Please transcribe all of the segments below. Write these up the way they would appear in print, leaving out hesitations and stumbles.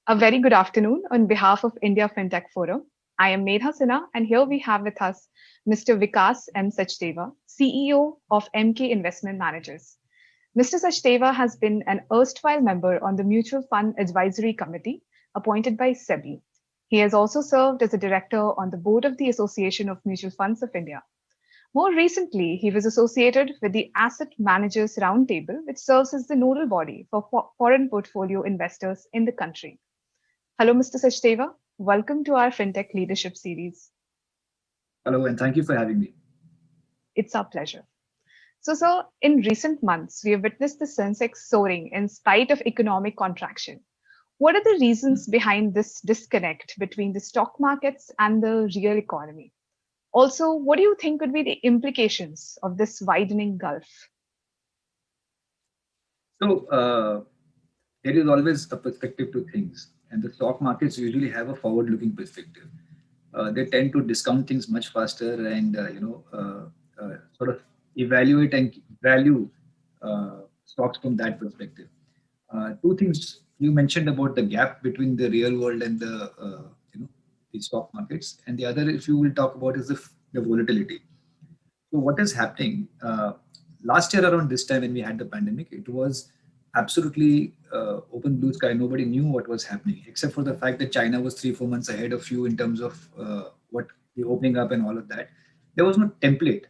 A very good afternoon on behalf of India FinTech Forum. I am Medha Sinha, and here we have with us Mr. Vikas M. Sachdeva, CEO of MK Investment Managers. Mr. Sachdeva has been an erstwhile member on the Mutual Fund Advisory Committee appointed by SEBI. He has also served as a director on the board of the Association of Mutual Funds of India. More recently, he was associated with the Asset Managers Roundtable, which serves as the nodal body for foreign portfolio investors in the country. Hello, Mr. Sachdeva. Welcome to our FinTech Leadership Series. Hello, and thank you for having me. It's our pleasure. So, sir, in recent months, we have witnessed the Sensex soaring in spite of economic contraction. What are the reasons behind this disconnect between the stock markets and the real economy? Also, what do you think would be the implications of this widening gulf? So, there is always a perspective to things, and the stock markets usually have a forward-looking perspective. They tend to discount things much faster and sort of evaluate and value stocks from that perspective. Two things you mentioned about the gap between the real world and the stock markets, and the other, if you will talk about, is the volatility. So what is happening? Last year around this time when we had the pandemic, it was absolutely open blue sky. Nobody knew what was happening, except for the fact that China was 3 4 months ahead of you in terms of what the opening up and all of that. There was no template,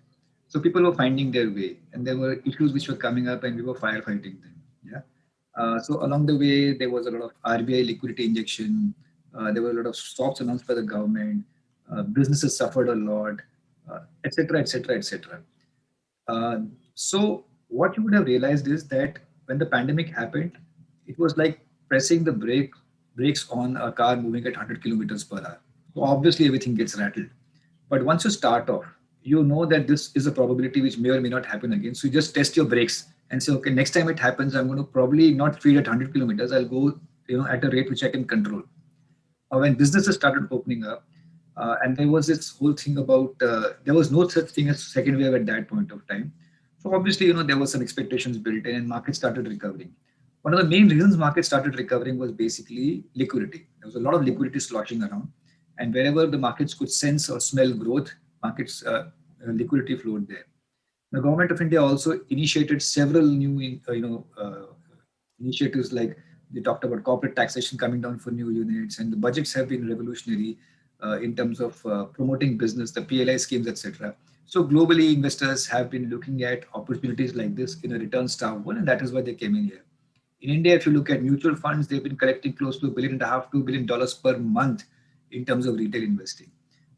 so people were finding their way, and there were issues which were coming up, and we were firefighting them. Yeah. So along the way, there was a lot of RBI liquidity injection. There were a lot of stops announced by the government. Businesses suffered a lot, etc., etc., etc. So what you would have realized is that when the pandemic happened, it was like pressing the brakes on a car moving at 100 kilometers per hour. So obviously everything gets rattled. But once you start off, you know that this is a probability which may or may not happen again. So you just test your brakes and say, okay, next time it happens, I'm going to probably not speed at 100 kilometers. I'll go, at a rate which I can control. When businesses started opening up, and there was this whole thing about there was no such thing as second wave at that point of time. So obviously, there was some expectations built in, and markets started recovering. One of the main reasons markets started recovering was basically liquidity. There was a lot of liquidity sloshing around, and wherever the markets could sense or smell growth, markets liquidity flowed there. The government of India also initiated several new, initiatives like they talked about corporate taxation coming down for new units, and the budgets have been revolutionary in terms of promoting business, the PLI schemes, etc. So globally, investors have been looking at opportunities like this in a return-starved world, and that is why they came in here. In India, if you look at mutual funds, they've been collecting close to $1.5 billion, $2 billion per month in terms of retail investing.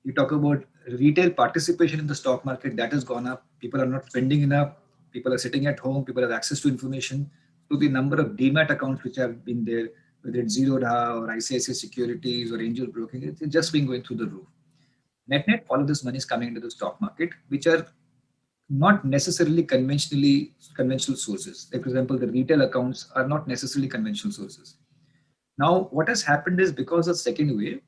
You talk about retail participation in the stock market, that has gone up. People are not spending enough. People are sitting at home. People have access to information. So the number of demat accounts which have been there, whether it's Zerodha or ICICI Securities or Angel Broking, it's just been going through the roof. Net net, all of this money is coming into the stock market, which are not necessarily conventional sources. Like for example, the retail accounts are not necessarily conventional sources. Now, what has happened is because of second wave,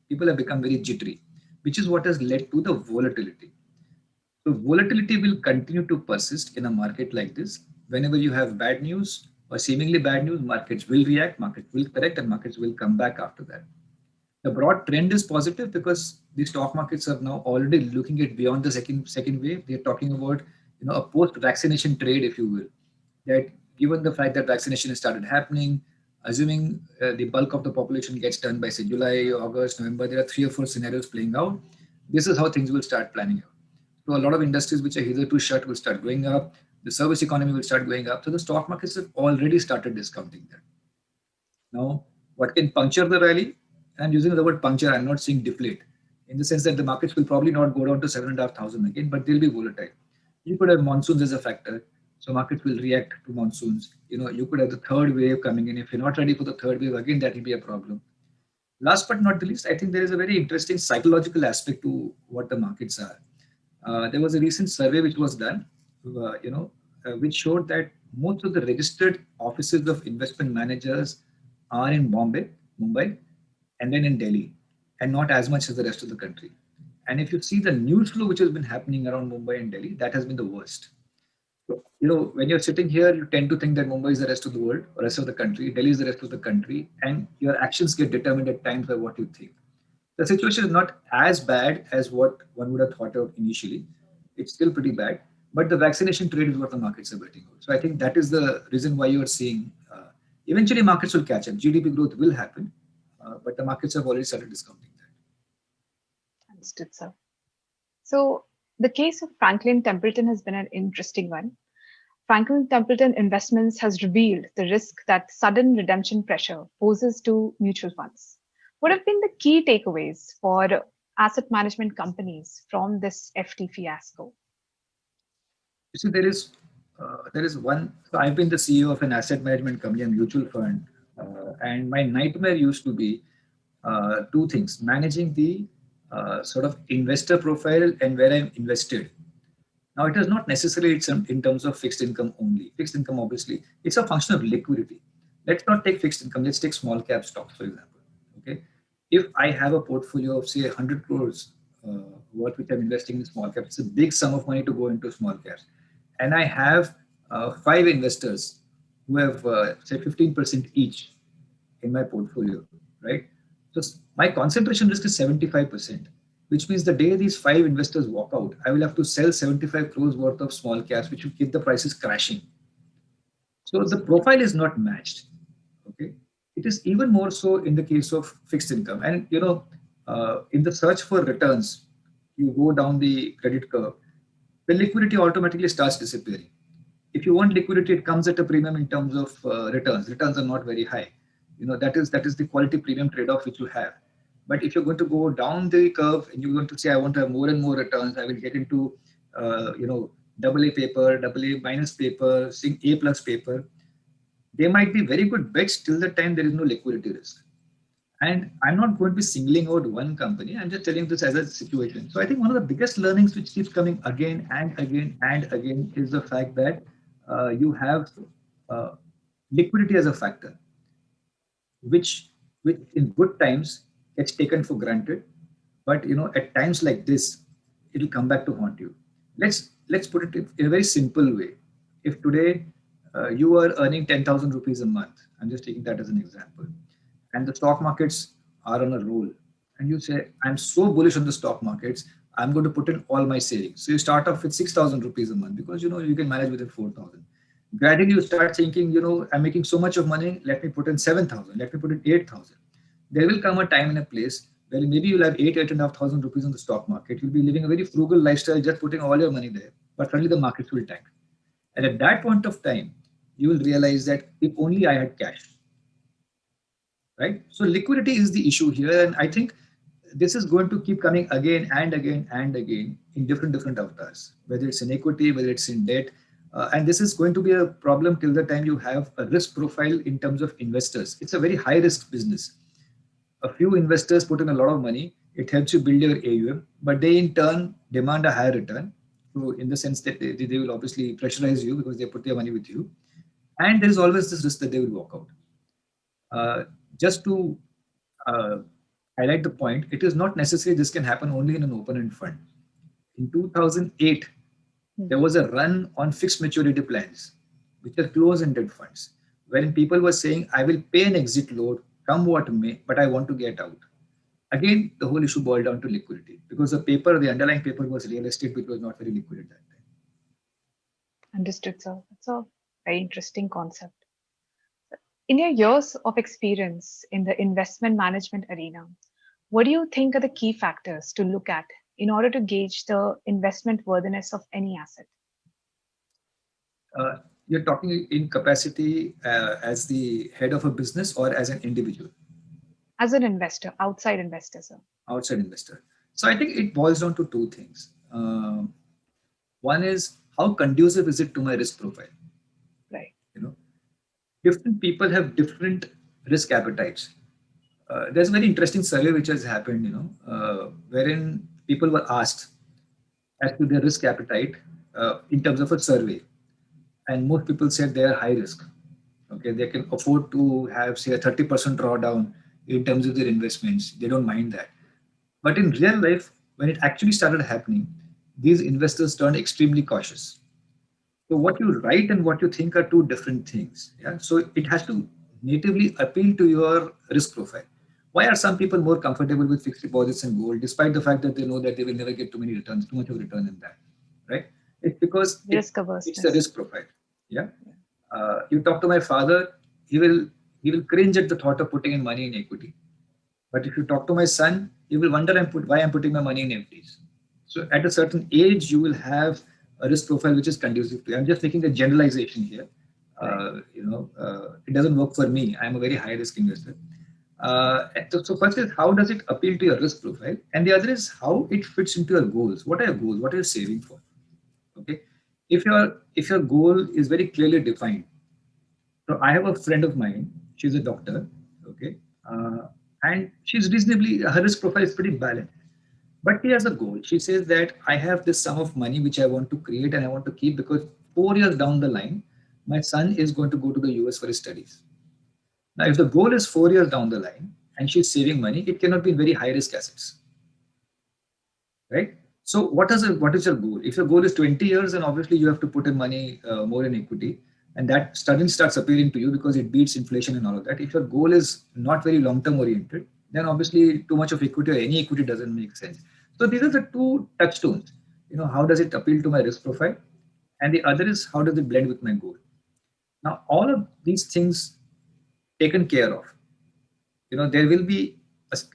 people have become very jittery, which is what has led to the volatility. So volatility will continue to persist in a market like this. Whenever you have bad news or seemingly bad news, markets will react, markets will correct, and markets will come back after that. The broad trend is positive because the stock markets are now already looking at beyond the second wave. They're talking about a post-vaccination trade, if you will. That given the fact that vaccination has started happening, assuming the bulk of the population gets done by say July, August, November, there are 3 or 4 scenarios playing out. This is how things will start planning out. So a lot of industries which are hitherto shut will start going up. The service economy will start going up. So the stock markets have already started discounting that. Now, what can puncture the rally? I'm using the word puncture, I'm not saying deflate, in the sense that the markets will probably not go down to 7,500 again, but they'll be volatile. You could have monsoons as a factor, so markets will react to monsoons. You could have the third wave coming in. If you're not ready for the third wave, again, that will be a problem. Last but not the least, I think there is a very interesting psychological aspect to what the markets are. There was a recent survey which was done, which showed that most of the registered offices of investment managers are in Mumbai, and then in Delhi, and not as much as the rest of the country. And if you see the news flow which has been happening around Mumbai and Delhi, that has been the worst. When you're sitting here, you tend to think that Mumbai is the rest of the world or rest of the country, Delhi is the rest of the country, and your actions get determined at times by what you think. The situation is not as bad as what one would have thought of initially. It's still pretty bad, but the vaccination trade is what the markets are betting on. So I think that is the reason why you are seeing eventually markets will catch up. GDP growth will happen, but the markets have already started discounting that. Understood, sir. So the case of Franklin Templeton has been an interesting one. Franklin Templeton Investments has revealed the risk that sudden redemption pressure poses to mutual funds. What have been the key takeaways for asset management companies from this FT fiasco? You see, there is one. So I've been the CEO of an asset management company, a mutual fund, and my nightmare used to be two things: managing the sort of investor profile and where I'm invested. Now, it is not necessarily it's in terms of fixed income only. Fixed income, obviously, it's a function of liquidity. Let's not take fixed income. Let's take small cap stocks, for example. Okay, if I have a portfolio of say 100 crores worth which I'm investing in small caps, it's a big sum of money to go into small caps, and I have five investors who have say 15% each in my portfolio, right? So my concentration risk is 75%, which means the day these five investors walk out, I will have to sell 75 crores worth of small caps, which will keep the prices crashing. So the profile is not matched. Okay, it is even more so in the case of fixed income. And in the search for returns, you go down the credit curve, the liquidity automatically starts disappearing. If you want liquidity, it comes at a premium in terms of returns. Returns are not very high. That is the quality premium trade-off which you have. But if you're going to go down the curve and you're going to say, I want to have more and more returns, I will get into double A paper, double A minus paper, A plus paper. They might be very good bets till the time there is no liquidity risk. And I'm not going to be singling out one company. I'm just telling this as a situation. So I think one of the biggest learnings which keeps coming again and again and again is the fact that you have uh, liquidity as a factor, which, which in good times gets taken for granted, but at times like this, it'll come back to haunt you. Let's put it in a very simple way. If today you are earning 10,000 rupees a month, I'm just taking that as an example, and the stock markets are on a roll, and you say, I'm so bullish on the stock markets, I'm going to put in all my savings. So you start off with 6,000 rupees a month because you can manage with it 4,000. Gradually, you start thinking, I'm making so much of money, let me put in 7,000, let me put in 8,000. There will come a time and a place where maybe you'll have 8,500 rupees on the stock market. You'll be living a very frugal lifestyle, just putting all your money there. But suddenly the markets will tank. And at that point of time, you will realize that if only I had cash, right? So liquidity is the issue here. And I think this is going to keep coming again and again and again in different avatars, whether it's in equity, whether it's in debt. And this is going to be a problem till the time you have a risk profile in terms of investors. It's a very high risk business. A few investors put in a lot of money. It helps you build your AUM, but they in turn demand a higher return. So in the sense that they will obviously pressurize you because they put their money with you. And there is always this risk that they will walk out. Just to uh, highlight the point, it is not necessary this can happen only in an open-end fund. In 2008, there was a run on fixed maturity plans, which are closed-ended funds, wherein people were saying, I will pay an exit load, come what may, but I want to get out. Again, the whole issue boiled down to liquidity because the underlying paper was real estate, which was not very liquid at that time. Understood, sir. That's a very interesting concept. In your years of experience in the investment management arena, what do you think are the key factors to look at in order to gauge the investment worthiness of any asset? You're talking in capacity as the head of a business or as an individual? As an investor, outside investor, sir. Outside investor. So I think it boils down to two things. One is how conducive is it to my risk profile? Right. Different people have different risk appetites. There's a very interesting survey which has happened, wherein people were asked as to their risk appetite in terms of a survey, and most people said they are high risk. Okay, they can afford to have say a 30% drawdown in terms of their investments. They don't mind that. But in real life, when it actually started happening, these investors turned extremely cautious. So what you write and what you think are two different things. Yeah. So it has to natively appeal to your risk profile. Why are some people more comfortable with fixed deposits and gold, despite the fact that they know that they will never get too many returns, too much of return in that, right? It's because Risk it's a averseness. risk profile. Yeah. You talk to my father, he will he will cringe at the thought of putting in money in equity. But if you talk to my son, he will wonder why I'm putting my money in FDs. So at a certain age, you will have a risk profile which is conducive to you. I'm just making a generalization here. Right. It doesn't work for me. I'm a very high risk investor. So first is how does it appeal to your risk profile, and the other is how it fits into your goals. What are your goals? What are you saving for? Okay, if your goal is very clearly defined. So I have a friend of mine. She's a doctor. Okay, and she's reasonably her risk profile is pretty balanced. But she has a goal. She says that I have this sum of money which I want to create and I want to keep because 4 years down the line, my son is going to go to the US for his studies. Now, if the goal is 4 years down the line and she's saving money, it cannot be in very high risk assets, right? So, what is your goal? If your goal is 20 years, then obviously you have to put in money more in equity, and that suddenly starts appealing to you because it beats inflation and all of that. If your goal is not very long term oriented, then obviously too much of equity or any equity doesn't make sense. So these are the two touchstones. How does it appeal to my risk profile, and the other is how does it blend with my goal. Now, all of these things taken care of, there will be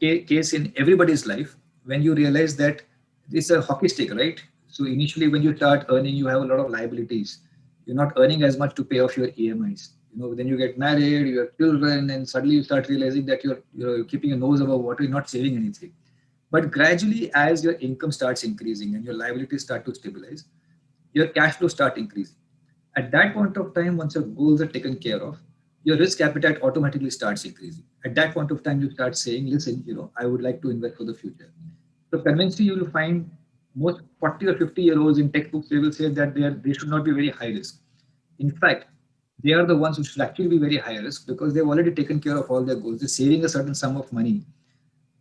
a case in everybody's life when you realize that it's a hockey stick, right? So initially when you start earning, you have a lot of liabilities. You're not earning as much to pay off your EMIs. Then you get married, you have children, and suddenly you start realizing that you're keeping your nose above water, you're not saving anything. But gradually, as your income starts increasing and your liabilities start to stabilize, your cash flow start increasing. At that point of time, once your goals are taken care of, your risk appetite automatically starts increasing. At that point of time, you start saying, listen, I would like to invest for the future. So conversely, you will find most 40 or 50-year-olds in textbooks, they will say that they should not be very high risk. In fact, they are the ones who should actually be very high risk because they've already taken care of all their goals. They're saving a certain sum of money.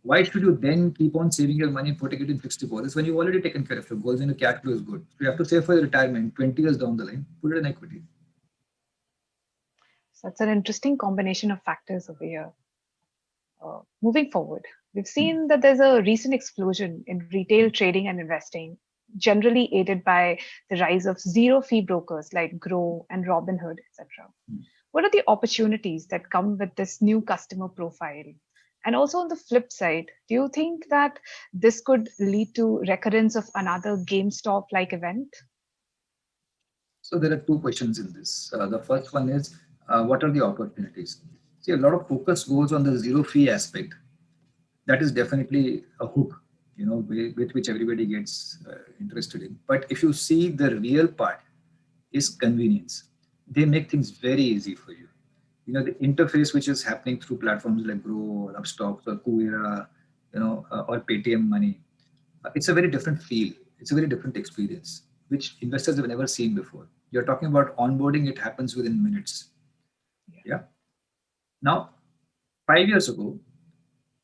Why should you then keep on saving your money and putting it in fixed deposits when you've already taken care of your goals and your cash flow is good? So you have to save for your retirement 20 years down the line, put it in equity. So that's an interesting combination of factors over here. Moving forward, we've seen that there's a recent explosion in retail trading and investing, generally aided by the rise of zero fee brokers like Grow and Robinhood, etc. What are the opportunities that come with this new customer profile? And also on the flip side, do you think that this could lead to recurrence of another GameStop like event? So there are two questions in this. The first one is, what are the opportunities? See, a lot of focus goes on the zero fee aspect. That is definitely a hook, with which everybody gets interested in. But if you see the real part is convenience. They make things very easy for you. The interface which is happening through platforms like Grow or Upstocks or Kuera, or Paytm Money, it's a very different feel. It's a very different experience, which investors have never seen before. You're talking about onboarding; it happens within minutes. Yeah. Now, 5 years ago,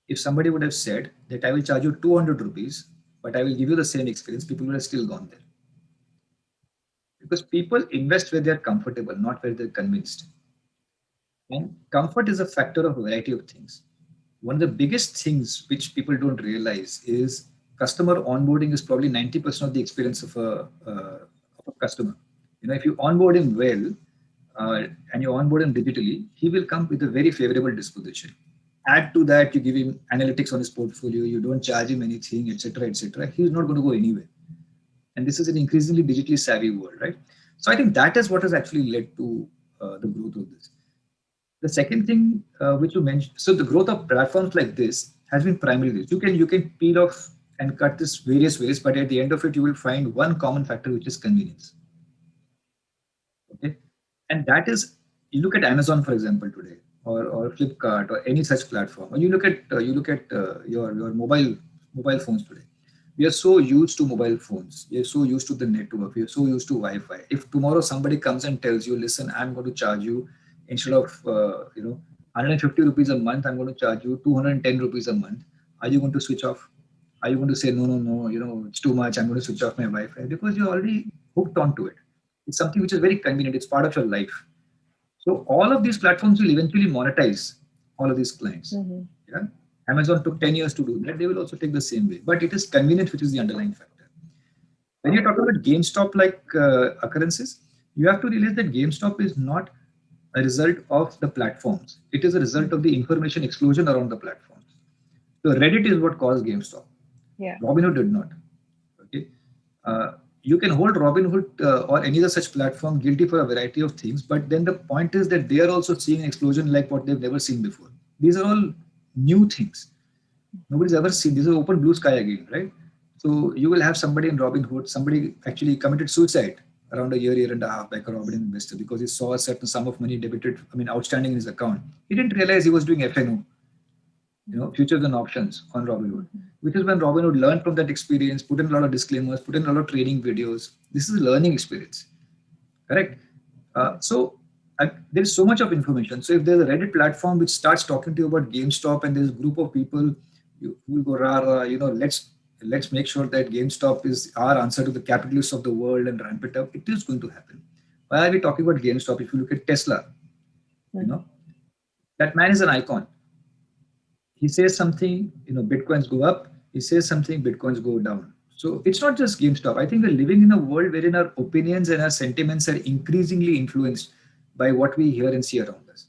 if somebody would have said that I will charge you 200 rupees, but I will give you the same experience, people would have still gone there. Because people invest where they're comfortable, not where they're convinced. And comfort is a factor of a variety of things. One of the biggest things which people don't realize is customer onboarding is probably 90% of the experience of a customer. If you onboard him well and you onboard him digitally, he will come with a very favorable disposition. Add to that, you give him analytics on his portfolio, you don't charge him anything, etc., etc. He's not going to go anywhere. And this is an increasingly digitally savvy world, right? So I think that is what has actually led to the growth of this. The second thing which you mentioned, so the growth of platforms like this has been primarily this. You can peel off and cut this various ways, but at the end of it, you will find one common factor, which is convenience. Okay, and that is, you look at Amazon, for example, today, or Flipkart, or any such platform, or you look at your mobile phones today. We are so used to mobile phones. We are so used to the network. We are so used to Wi-Fi. If tomorrow somebody comes and tells you, listen, I'm going to charge you instead of 150 rupees a month, I'm going to charge you 210 rupees a month. Are you going to switch off? Are you going to say no, no, no? It's too much. I'm going to switch off my Wi-Fi because you're already hooked onto it. It's something which is very convenient. It's part of your life. So all of these platforms will eventually monetize all of these clients. Yeah. Amazon took 10 years to do that. They will also take the same way. But it is convenience which is the underlying factor. When you're talking about GameStop-like occurrences, you have to realize that GameStop is not a result of the platforms. It is a result of the information explosion around the platforms. So Reddit is what caused GameStop. Yeah. Robinhood did not. Okay. You can hold Robinhood or any other such platform guilty for a variety of things, but then the point is that they are also seeing an explosion like what they've never seen before. These are all new things. Nobody's ever seen. This is open blue sky again, right? So you will have somebody in Robinhood, somebody actually committed suicide around a year and a half back, a Robinhood investor, because he saw a certain sum of money debited, outstanding in his account. He didn't realize he was doing FNO, futures and options on Robinhood, which is when Robinhood learned from that experience, put in a lot of disclaimers, put in a lot of training videos. This is a learning experience, correct? There is so much of information. So if there's a Reddit platform which starts talking to you about GameStop and there's a group of people who will go, rah, let's make sure that GameStop is our answer to the capitalists of the world and ramp it up, it is going to happen. Why are we talking about GameStop? If you look at Tesla, that man is an icon. He says something, Bitcoins go up. He says something, Bitcoins go down. So it's not just GameStop. I think we're living in a world wherein our opinions and our sentiments are increasingly influenced by what we hear and see around us.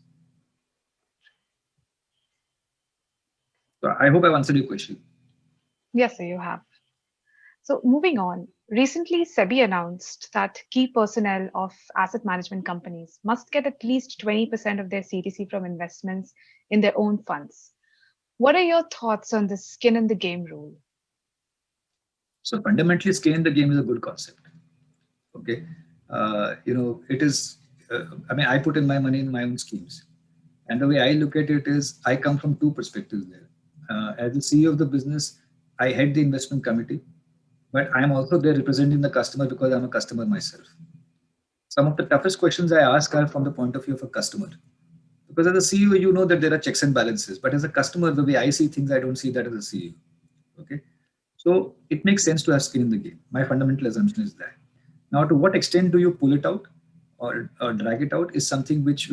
So I hope I've answered your question. Yes, sir, you have. So moving on, recently SEBI announced that key personnel of asset management companies must get at least 20% of their CTC from investments in their own funds. What are your thoughts on the skin in the game rule? So fundamentally, skin in the game is a good concept. Okay, it is. I put in my money in my own schemes, and the way I look at it is, I come from two perspectives there. As the CEO of the business, I head the investment committee, but I'm also there representing the customer because I'm a customer myself. Some of the toughest questions I ask are from the point of view of a customer. Because as a CEO, you know that there are checks and balances, but as a customer, the way I see things, I don't see that as a CEO. Okay. So it makes sense to have skin in the game. My fundamental assumption is that. Now, to what extent do you pull it out or drag it out is something which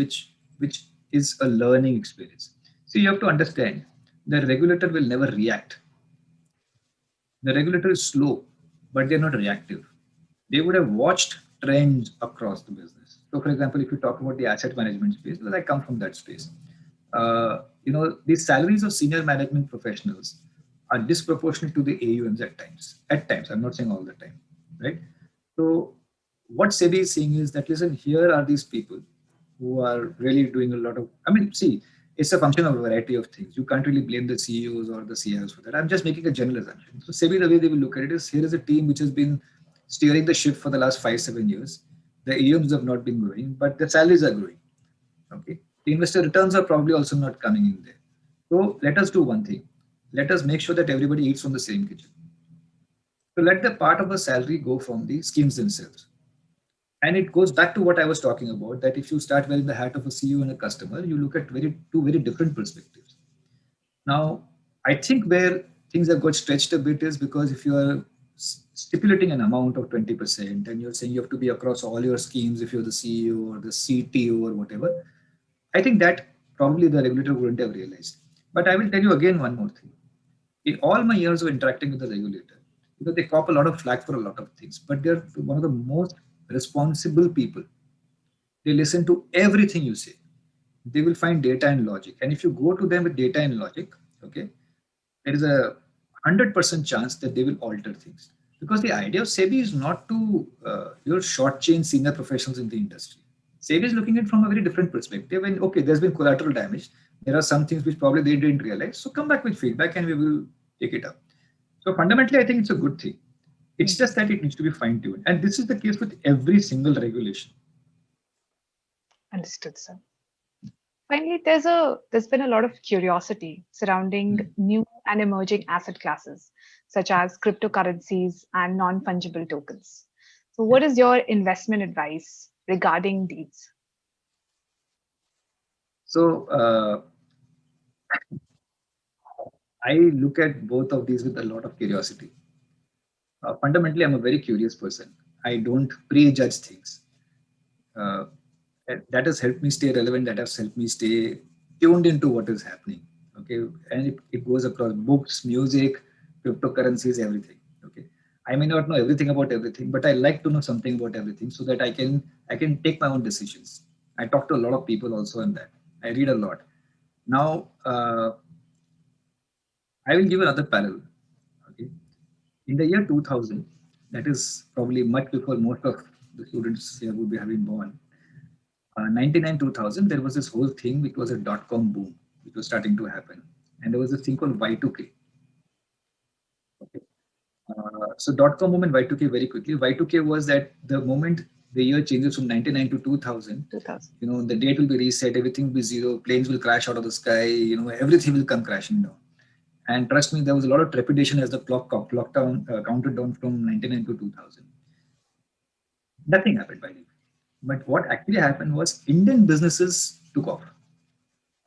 is a learning experience. So you have to understand the regulator will never react. The regulator is slow, but they're not reactive. They would have watched trends across the business. So, for example, if you talk about the asset management space, well, I come from that space. The salaries of senior management professionals are disproportionate to the AUMs at times. At times, I'm not saying all the time, right? So, what SEBI is saying is that, listen, here are these people who are really doing a lot of, see, it's a function of a variety of things. You can't really blame the CEOs or the CIOs for that. I'm just making a general assumption. So SEBI, the way they will look at it is, here is a team which has been steering the ship for the last 5-7 years. The AUMs have not been growing, but the salaries are growing. Okay. The investor returns are probably also not coming in there. So let us do one thing. Let us make sure that everybody eats from the same kitchen. So let the part of the salary go from the schemes themselves. And it goes back to what I was talking about, that if you start wearing the hat of a CEO and a customer, you look at two very different perspectives. Now, I think where things have got stretched a bit is because if you are stipulating an amount of 20% and you're saying you have to be across all your schemes if you're the CEO or the CTO or whatever, I think that probably the regulator wouldn't have realized. But I will tell you again one more thing. In all my years of interacting with the regulator, they cop a lot of flack for a lot of things, but they're one of the most responsible people. They listen to everything you say. They will find data and logic. And if you go to them with data and logic, okay, there is a 100% chance that they will alter things. Because the idea of SEBI is not to shortchange senior professionals in the industry. SEBI is looking at it from a very different perspective. And okay, there's been collateral damage. There are some things which probably they didn't realize. So come back with feedback and we will take it up. So fundamentally, I think it's a good thing. It's just that it needs to be fine-tuned. And this is the case with every single regulation. Understood, sir. Finally, there's been a lot of curiosity surrounding new and emerging asset classes, such as cryptocurrencies and non-fungible tokens. So what is your investment advice regarding these? So I look at both of these with a lot of curiosity. Fundamentally, I'm a very curious person. I don't prejudge things. Uh, that has helped me stay relevant. That has helped me stay tuned into what is happening. Okay, and it goes across books, music, cryptocurrencies, everything. Okay, I may not know everything about everything, but I like to know something about everything so that I can take my own decisions. I talk to a lot of people also on that. I read a lot. Now, I will give another parallel. Okay, in the year 2000, that is probably much before most of the students here would be having born. 99 2000, there was this whole thing which was a dot-com boom which was starting to happen, and there was this thing called Y2K. Okay. So dot-com boom and Y2K very quickly. Y2K was that the moment the year changes from 99 to 2000, 2000. the date will be reset, everything will be zero, planes will crash out of the sky, everything will come crashing down. And trust me, there was a lot of trepidation as the clock down, counted down from 99 to 2000. Nothing happened by the way. But what actually happened was Indian businesses took off.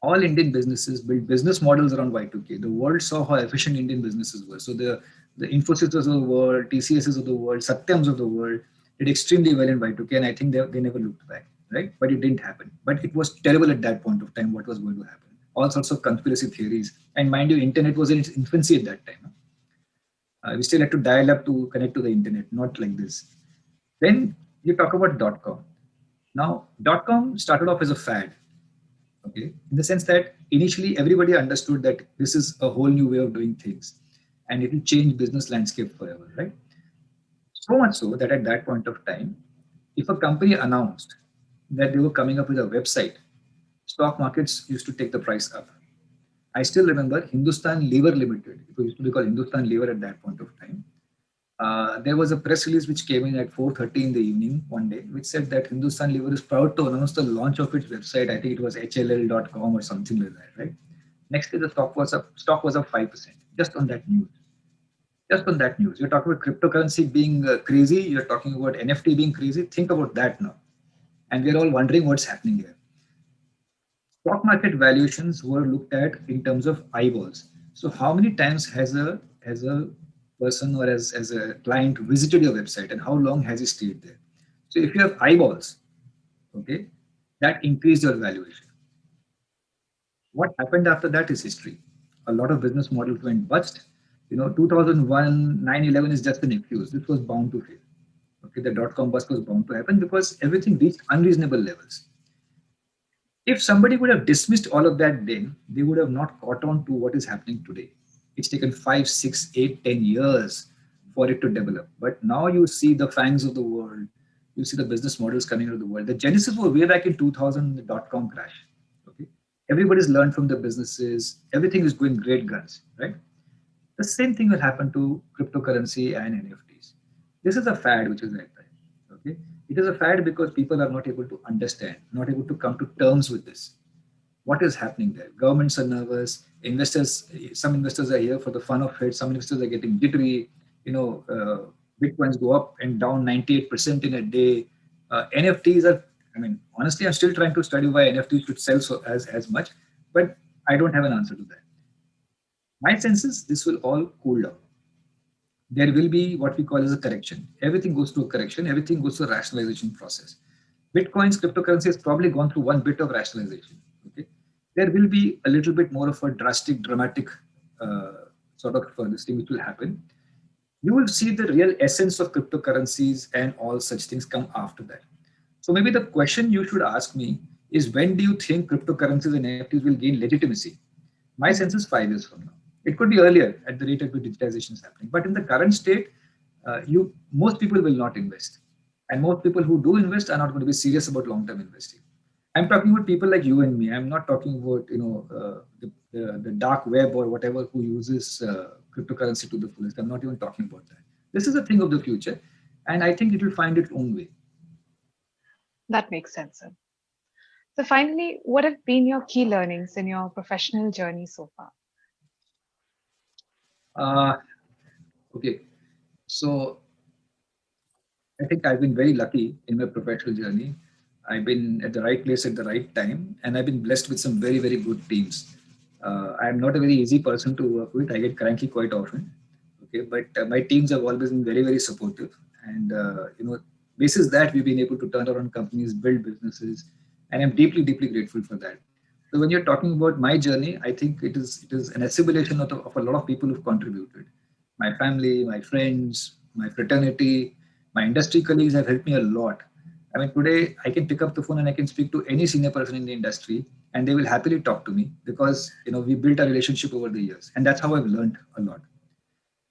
All Indian businesses built business models around Y2K. The world saw how efficient Indian businesses were. So the Infosys of the world, TCSs of the world, Satyams of the world did extremely well in Y2K, and I think they never looked back, right? But it didn't happen. But it was terrible at that point of time what was going to happen. All sorts of conspiracy theories. And mind you, internet was in its infancy at that time. We still had to dial up to connect to the internet, not like this. Then you talk about dot com. Now, dot com started off as a fad, okay, in the sense that initially everybody understood that this is a whole new way of doing things and it will change business landscape forever, right? So much so that at that point of time, if a company announced that they were coming up with a website, stock markets used to take the price up. I still remember Hindustan Lever Limited, it used to be called Hindustan Lever at that point of time. There was a press release which came in at 4:30 in the evening one day, which said that Hindustan Lever is proud to announce the launch of its website. I think it was HLL.com or something like that, right? Next day, the stock was up 5% just on that news. Just on that news. You're talking about cryptocurrency being crazy. You're talking about NFT being crazy. Think about that now. And we're all wondering what's happening here. Stock market valuations were looked at in terms of eyeballs. So how many times has a person or as a client visited your website and how long has he stayed there? So if you have eyeballs, okay, that increased your valuation. What happened after that is history. A lot of business models went bust. 2001, 9/11 is just an excuse. This was bound to fail. Okay, the dot-com bust was bound to happen because everything reached unreasonable levels. If somebody would have dismissed all of that then, they would have not caught on to what is happening today. It's taken 5, 6, 8, 10 years for it to develop. But now you see the fangs of the world, you see the business models coming out of the world. The genesis was way back in 2000, the dot-com crash. Okay, everybody's learned from the businesses, everything is going great guns, right? The same thing will happen to cryptocurrency and NFTs. This is a fad which is right there. Okay, it is a fad because people are not able to understand, not able to come to terms with this. What is happening there? Governments are nervous. Investors, some investors are here for the fun of it. Some investors are getting jittery. Bitcoins go up and down 98% in a day. NFTs are. I mean, honestly, I'm still trying to study why NFTs should sell so as much, but I don't have an answer to that. My sense is this will all cool down. There will be what we call as a correction. Everything goes through a correction. Everything goes through a rationalization process. Bitcoin's cryptocurrency has probably gone through one bit of rationalization. Okay, there will be a little bit more of a dramatic uh, sort of this thing which will happen. You will see the real essence of cryptocurrencies and all such things come after that. So maybe the question you should ask me is, when do you think cryptocurrencies and NFTs will gain legitimacy? My sense is 5 years from now. It could be earlier at the rate at which digitization is happening. But in the current state, most people will not invest. And most people who do invest are not going to be serious about long-term investing. I'm talking about people like you and me. I'm not talking about the dark web or whatever who uses cryptocurrency to the fullest. I'm not even talking about that. This is a thing of the future, and I think it will find its own way. That makes sense, sir. So finally, what have been your key learnings in your professional journey so far? Uh, okay, so I think I've been very lucky in my professional journey. I've been at the right place at the right time, and I've been blessed with some very, very good teams. I'm not a very easy person to work with. I get cranky quite often. Okay, but my teams have always been very, very supportive, and Basis that we've been able to turn around companies, build businesses, and I'm deeply, deeply grateful for that. So when you're talking about my journey, I think it is an assimilation of a lot of people who've contributed. My family, my friends, my fraternity, my industry colleagues have helped me a lot. I mean, today I can pick up the phone and I can speak to any senior person in the industry, and they will happily talk to me because we built a relationship over the years, and that's how I've learned a lot.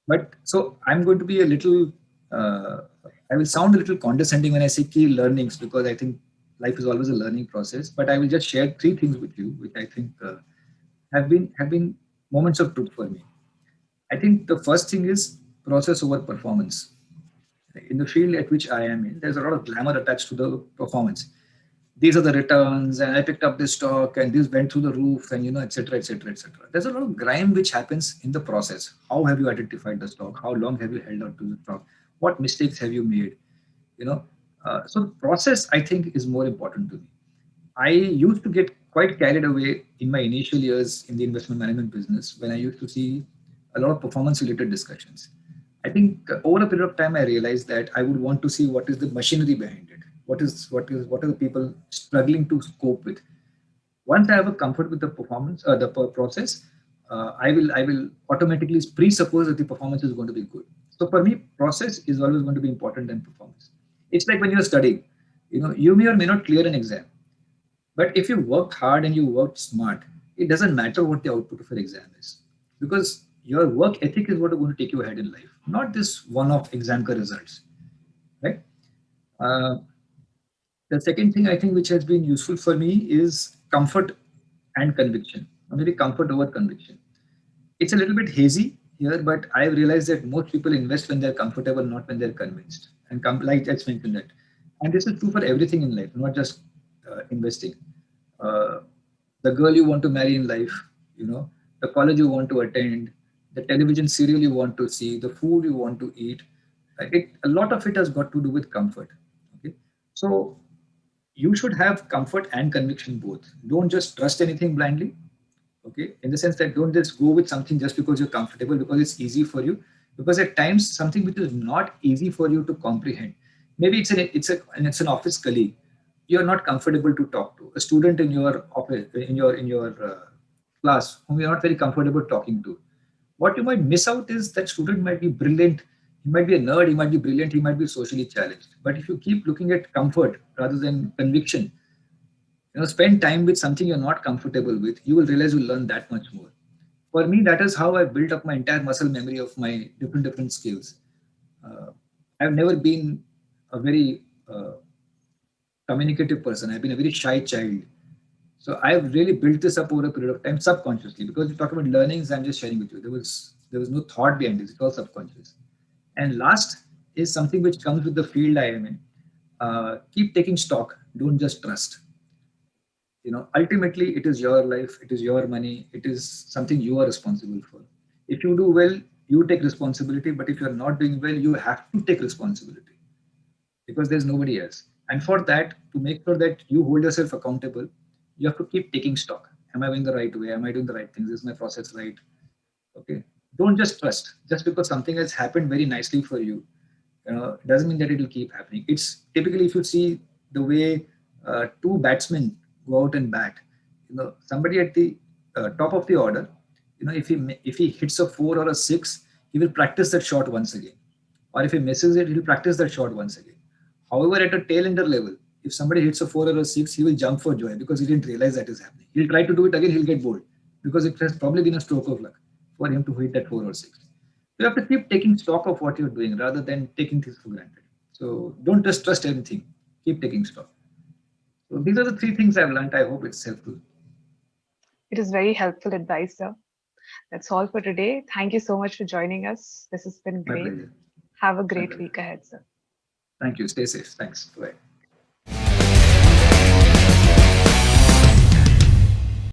But so I'm going to be a little, uh, I will sound a little condescending when I say key learnings because I think life is always a learning process. But I will just share three things with you, which I think have been moments of truth for me. I think the first thing is process over performance. In the field at which I am in, there's a lot of glamour attached to the performance. These are the returns, and I picked up this stock, and this went through the roof, and et cetera, et cetera, et cetera. There's a lot of grime which happens in the process. How have you identified the stock? How long have you held on to the stock? What mistakes have you made? You know, so the process I think is more important to me. I used to get quite carried away in my initial years in the investment management business when I used to see a lot of performance related discussions. I think over a period of time, I realized that I would want to see what is the machinery behind it. What are the people struggling to cope with? Once I have a comfort with the performance, process, I will automatically presuppose that the performance is going to be good. So for me, process is always going to be important than performance. It's like when you're studying, you may or may not clear an exam, but if you worked hard and you worked smart, it doesn't matter what the output of your exam is, because your work ethic is what is going to take you ahead in life, not this one-off exam results, right? Uh, the second thing I think which has been useful for me is comfort and conviction, or maybe comfort over conviction. It's a little bit hazy here, but I've realized that most people invest when they're comfortable, not when they're convinced. And like I just mentioned that. And this is true for everything in life, not just investing. Uh, the girl you want to marry in life, the college you want to attend, the television serial you want to see, the food you want to eat. A lot of it has got to do with comfort. Okay, so you should have comfort and conviction both. Don't just trust anything blindly. Okay, in the sense that don't just go with something just because you're comfortable, because it's easy for you. Because at times something which is not easy for you to comprehend, maybe it's an office colleague you're not comfortable to talk to, a student in your office, in your class whom you're not very comfortable talking to. What you might miss out is that student might be brilliant, he might be a nerd, he might be brilliant, he might be socially challenged. But if you keep looking at comfort rather than conviction, spend time with something you're not comfortable with, you will realize you'll learn that much more. For me, that is how I built up my entire muscle memory of my different skills. uh, I've never been a very communicative person. I've been a very shy child. So I've really built this up over a period of time subconsciously, because you talk about learnings, I'm just sharing with you. There was no thought behind this, it's all subconscious. And last is something which comes with the field I am in. Keep taking stock, don't just trust. Ultimately it is your life, it is your money, it is something you are responsible for. If you do well, you take responsibility, but if you're not doing well, you have to take responsibility, because there's nobody else. And for that, to make sure that you hold yourself accountable, you have to keep taking stock. Am I going the right way? Am I doing the right things? Is my process right? Okay, don't just trust just because something has happened very nicely for you. Doesn't mean that it will keep happening. It's typically, if you see the way two batsmen go out and bat, somebody at the top of the order, if he hits a four or a six, he will practice that shot once again, or if he misses it, he'll practice that shot once again. However, at a tail ender level, if somebody hits a four or a six, he will jump for joy because he didn't realize that is happening. He'll try to do it again, he'll get bored because it has probably been a stroke of luck for him to hit that four or six. You have to keep taking stock of what you're doing rather than taking things for granted. So don't just trust everything. Keep taking stock. So these are the three things I've learned. I hope it's helpful. It is very helpful advice, sir. That's all for today. Thank you so much for joining us. This has been My great. pleasure. Have a My great pleasure. week ahead, sir. Thank you. Stay safe. Thanks. Bye.